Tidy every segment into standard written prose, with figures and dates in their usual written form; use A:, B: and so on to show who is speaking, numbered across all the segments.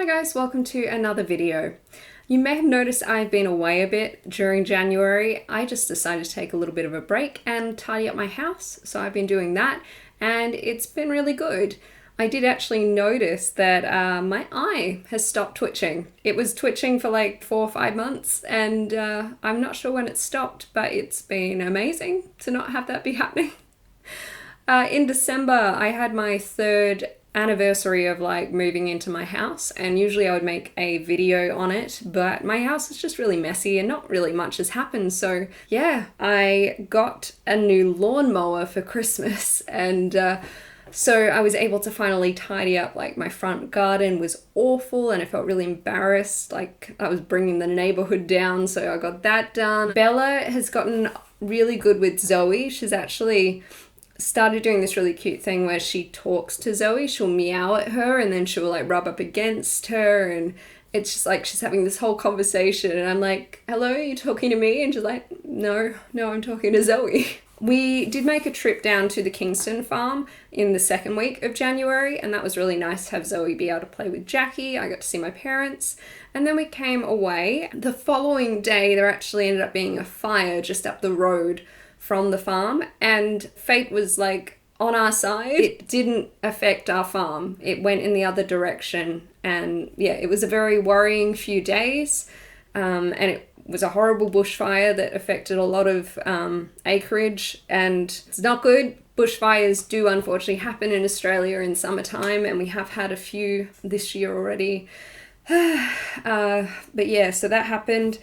A: Hi guys, welcome to another video. You may have noticed I've been away a bit during January. I just decided to take a little bit of a break and tidy up my house. So I've been doing that and it's been really good. I did actually notice that my eye has stopped twitching. It was twitching for like 4 or 5 months and I'm not sure when it stopped, but it's been amazing to not have that be happening. In December, I had my third anniversary of like moving into my house, and usually I would make a video on it, but my house is just really messy and not really much has happened. So yeah, I got a new lawnmower for Christmas, and so I was able to finally tidy up. Like, my front garden was awful and I felt really embarrassed, like I was bringing the neighborhood down, so I got that done. Bella has gotten really good with Zoe. She's actually started doing this really cute thing where she talks to Zoe. She'll meow at her and then she'll like rub up against her, and it's just like she's having this whole conversation and I'm like, hello, are you talking to me? And she's like, no, I'm talking to Zoe. We did make a trip down to the Kingston farm in the second week of January, and that was really nice to have Zoe be able to play with Jackie. I got to see my parents, and then we came away. The following day there actually ended up being a fire just up the road from the farm, and fate was like on our side. It didn't affect our farm. It went in the other direction, and yeah, it was a very worrying few days, and it was a horrible bushfire that affected a lot of acreage, and it's not good. Bushfires do unfortunately happen in Australia in summertime, and we have had a few this year already. But yeah, so that happened.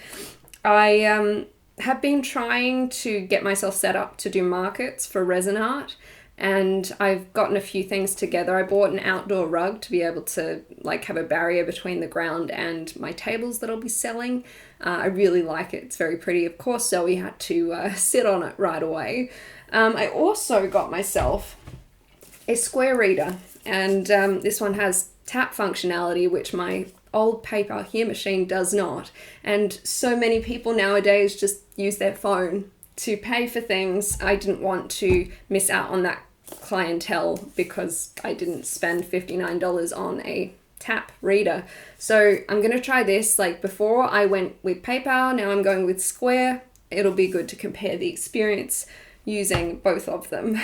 A: I have been trying to get myself set up to do markets for resin art, and I've gotten a few things together. I bought an outdoor rug to be able to like have a barrier between the ground and my tables that I'll be selling. I really like it. It's very pretty. Of course, Zoe had to sit on it right away. I also got myself a square reader, and this one has tap functionality, which my old paper here machine does not. And so many people nowadays just use their phone to pay for things. I didn't want to miss out on that clientele because I didn't spend $59 on a tap reader. So I'm going to try this. Like, before I went with paper, now I'm going with square. It'll be good to compare the experience using both of them.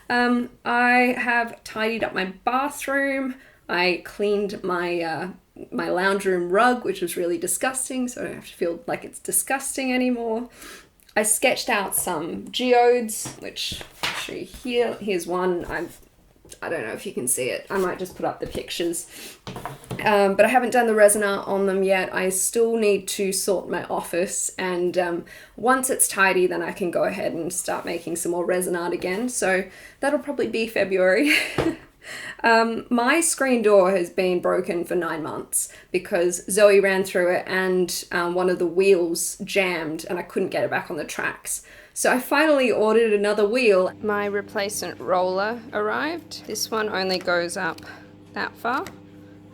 A: I have tidied up my bathroom. I cleaned my my lounge room rug, which was really disgusting, so I don't have to feel like it's disgusting anymore. I sketched out some geodes, which I'll show you here. Here's one. I don't know if you can see it. I might just put up the pictures. But I haven't done the resin art on them yet. I still need to sort my office, and once it's tidy, then I can go ahead and start making some more resin art again. So that'll probably be February. My screen door has been broken for 9 months because Zoe ran through it and one of the wheels jammed and I couldn't get it back on the tracks. So I finally ordered another wheel. My replacement roller arrived. This one only goes up that far.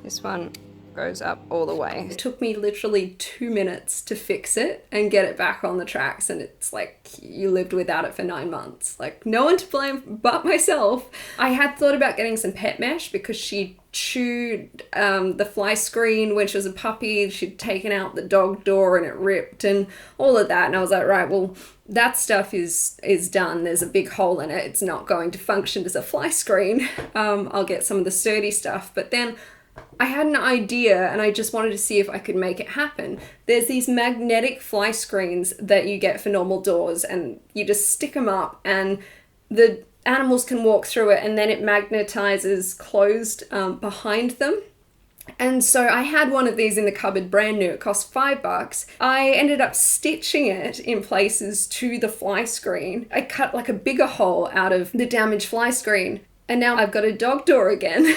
A: This one goes up all the way. It took me literally 2 minutes to fix it and get it back on the tracks, and it's like you lived without it for 9 months. Like, no one to blame but myself. I had thought about getting some pet mesh because she chewed the fly screen when she was a puppy. She'd taken out the dog door and it ripped and all of that, and I was like, right, well, that stuff is done. There's a big hole in it. It's not going to function as a fly screen. I'll get some of the sturdy stuff. But then I had an idea and I just wanted to see if I could make it happen. There's these magnetic fly screens that you get for normal doors, and you just stick them up and the animals can walk through it, and then it magnetizes closed behind them. And so I had one of these in the cupboard, brand new. It cost $5. I ended up stitching it in places to the fly screen. I cut like a bigger hole out of the damaged fly screen, and now I've got a dog door again.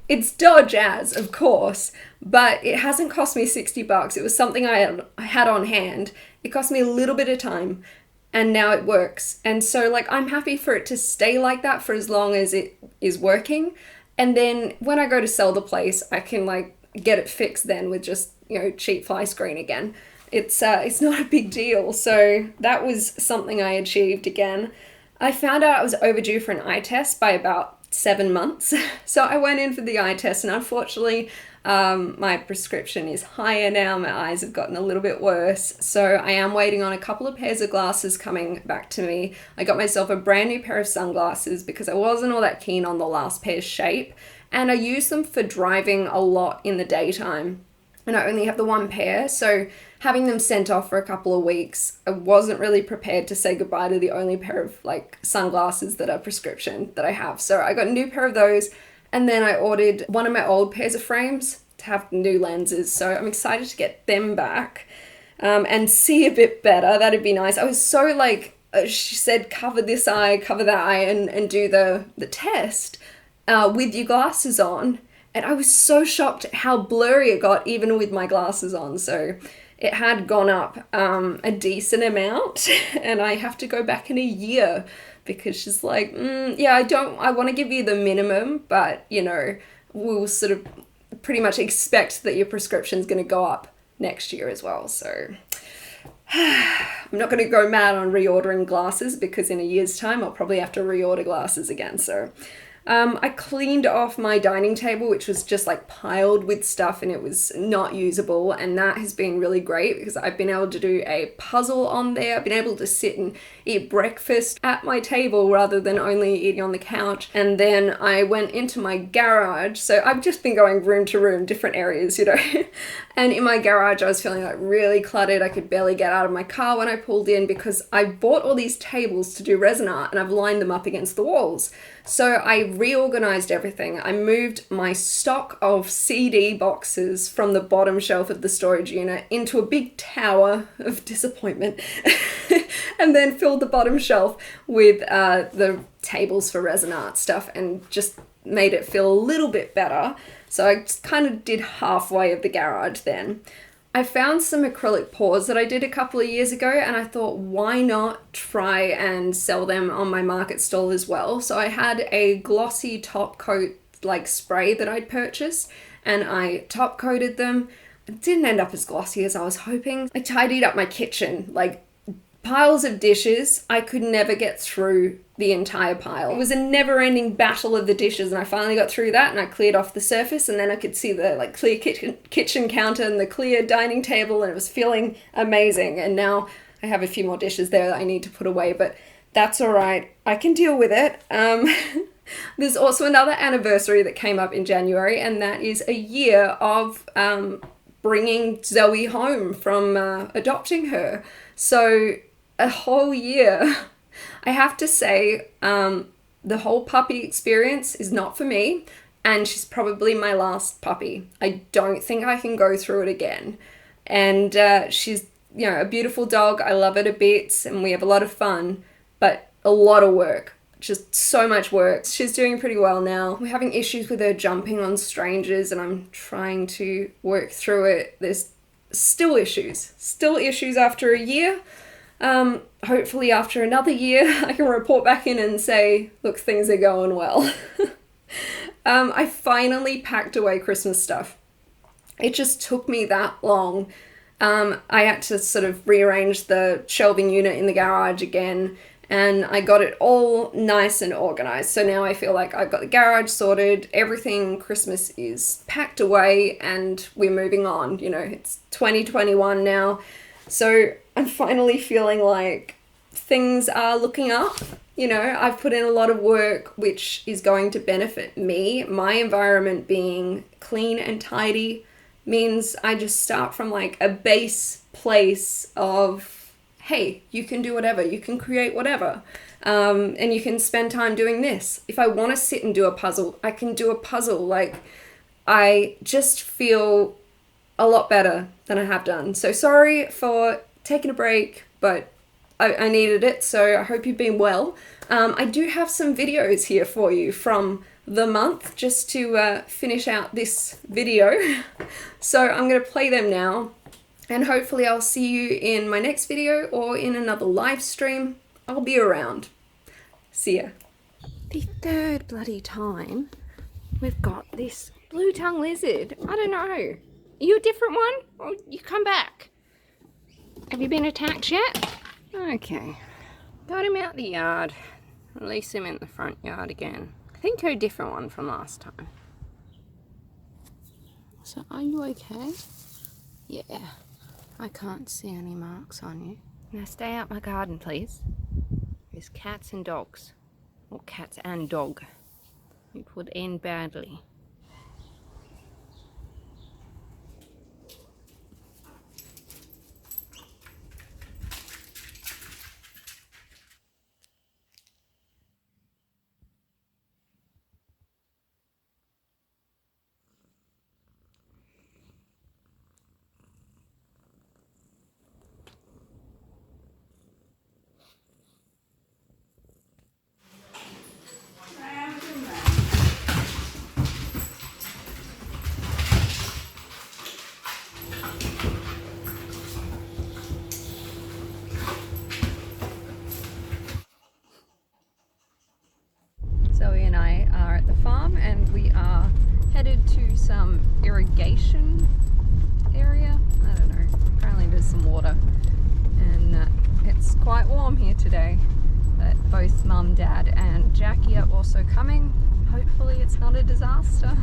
A: It's Dodge as, of course, but it hasn't cost me $60. It was something I had on hand. It cost me a little bit of time, and now it works. And so like, I'm happy for it to stay like that for as long as it is working. And then when I go to sell the place, I can like get it fixed then with just, cheap fly screen again. It's not a big deal. So that was something I achieved again. I found out I was overdue for an eye test by about 7 months. So I went in for the eye test, and unfortunately my prescription is higher now. My eyes have gotten a little bit worse, so I am waiting on a couple of pairs of glasses coming back to me. I got myself a brand new pair of sunglasses because I wasn't all that keen on the last pair's shape, and I use them for driving a lot in the daytime, and I only have the one pair, so having them sent off for a couple of weeks, I wasn't really prepared to say goodbye to the only pair of like sunglasses that are prescription that I have. So I got a new pair of those, and then I ordered one of my old pairs of frames to have new lenses. So I'm excited to get them back and see a bit better. That'd be nice. I was so like, she said, cover this eye, cover that eye, and do the test with your glasses on. And I was so shocked at how blurry it got even with my glasses on. So it had gone up a decent amount, and I have to go back in a year because she's like, yeah, I want to give you the minimum, but you know, we'll sort of pretty much expect that your prescription's going to go up next year as well. So I'm not going to go mad on reordering glasses because in a year's time I'll probably have to reorder glasses again. So I cleaned off my dining table, which was just like piled with stuff and it was not usable, and that has been really great because I've been able to do a puzzle on there. I've been able to sit and eat breakfast at my table rather than only eating on the couch. And then I went into my garage, so I've just been going room to room, different areas, you know. And in my garage I was feeling like really cluttered. I could barely get out of my car when I pulled in because I bought all these tables to do resin art and I've lined them up against the walls. So I reorganized everything. I moved my stock of CD boxes from the bottom shelf of the storage unit into a big tower of disappointment and then filled the bottom shelf with the tables for resin art stuff and just made it feel a little bit better. So I just kind of did halfway of the garage then. I found some acrylic pours that I did a couple of years ago and I thought, why not try and sell them on my market stall as well? So I had a glossy top coat like spray that I'd purchased and I top coated them. It didn't end up as glossy as I was hoping. I tidied up my kitchen, like piles of dishes. I could never get through the entire pile. It was a never-ending battle of the dishes, and I finally got through that and I cleared off the surface, and then I could see the like clear kitchen counter and the clear dining table, and it was feeling amazing. And now I have a few more dishes there that I need to put away, but that's all right. I can deal with it. There's also another anniversary that came up in January, and that is a year of bringing Zoe home from adopting her. So a whole year. I have to say, the whole puppy experience is not for me, and she's probably my last puppy. I don't think I can go through it again. And she's, you know, a beautiful dog. I love her to bits, and we have a lot of fun, but a lot of work. Just so much work. She's doing pretty well now. We're having issues with her jumping on strangers, and I'm trying to work through it. There's still issues after a year. Hopefully after another year I can report back in and say, look, things are going well. I finally packed away Christmas stuff. It just took me that long. I had to sort of rearrange the shelving unit in the garage again, and I got it all nice and organized. So now I feel like I've got the garage sorted, everything Christmas is packed away, and we're moving on. You know, it's 2021 now. So I'm finally feeling like things are looking up. You know, I've put in a lot of work which is going to benefit me. My environment being clean and tidy means I just start from like a base place of, hey, you can do whatever, you can create whatever, and you can spend time doing this. If I want to sit and do a puzzle, I can do a puzzle. Like, I just feel a lot better than I have done. So sorry for taking a break, but I needed it, so I hope you've been well. I do have some videos here for you from the month just to finish out this video. So I'm going to play them now, and hopefully I'll see you in my next video or in another live stream. I'll be around. See ya. The third bloody time we've got this blue-tongued lizard. I don't know. Are you a different one? Or you come back? Have you been attacked yet? Okay. Got him out the yard. Release him in the front yard again. I think you're a different one from last time. So are you okay? Yeah. I can't see any marks on you. Now stay out my garden, please. There's cats and dogs. Or cats and dog. It would end badly. Zoe and I are at the farm and we are headed to some irrigation area. I don't know, apparently there's some water and it's quite warm here today, but both Mum, Dad and Jackie are also coming. Hopefully it's not a disaster.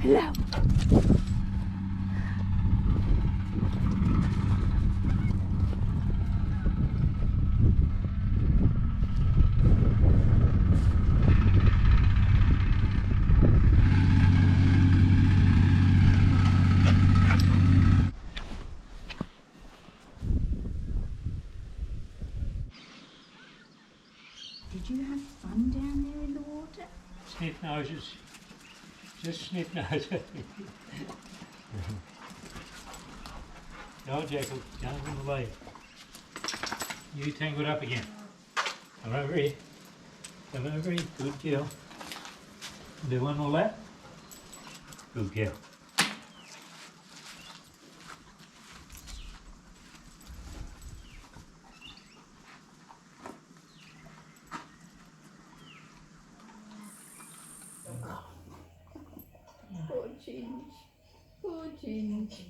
A: Hello.
B: Did you have fun down there in the water?
C: Sniff noses. Just sniff noses. Go, Jacob. Down from the way. You tangled up again. Come over here. Come over here. Good girl. Do one more lap. Good girl.
B: Poor Ginge. Poor Ginge.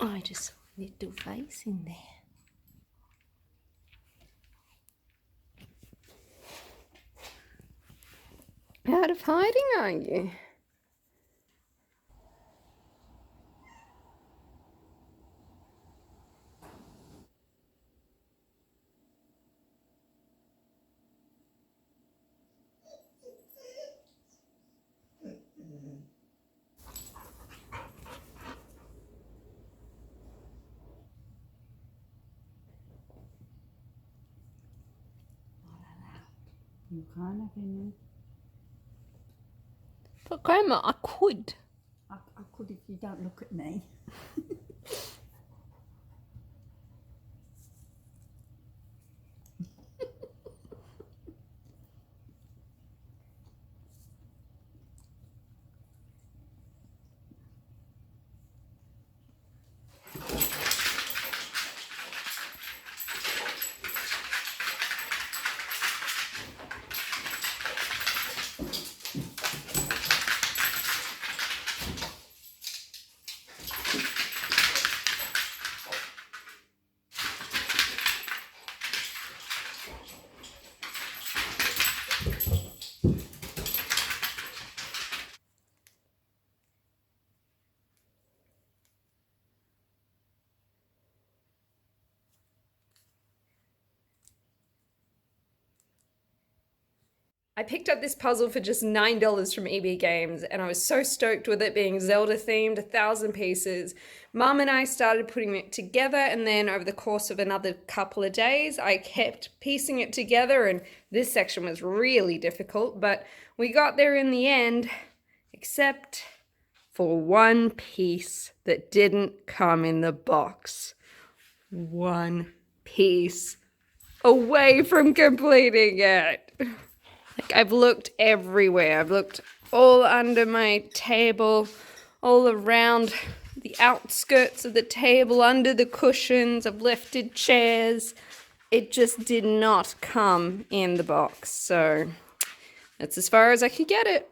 A: I just saw a little face in there. Out of hiding, are you?
B: You can't have any.
A: But Grandma, I could.
B: I could if you don't look at me.
A: I picked up this puzzle for just $9 from EB Games, and I was so stoked with it being Zelda themed, 1,000 pieces. Mum and I started putting it together, and then over the course of another couple of days, I kept piecing it together, and this section was really difficult, but we got there in the end, except for one piece that didn't come in the box. One piece away from completing it. Like, I've looked everywhere. I've looked all under my table, all around the outskirts of the table, under the cushions. I've lifted chairs. It just did not come in the box. So that's as far as I could get it.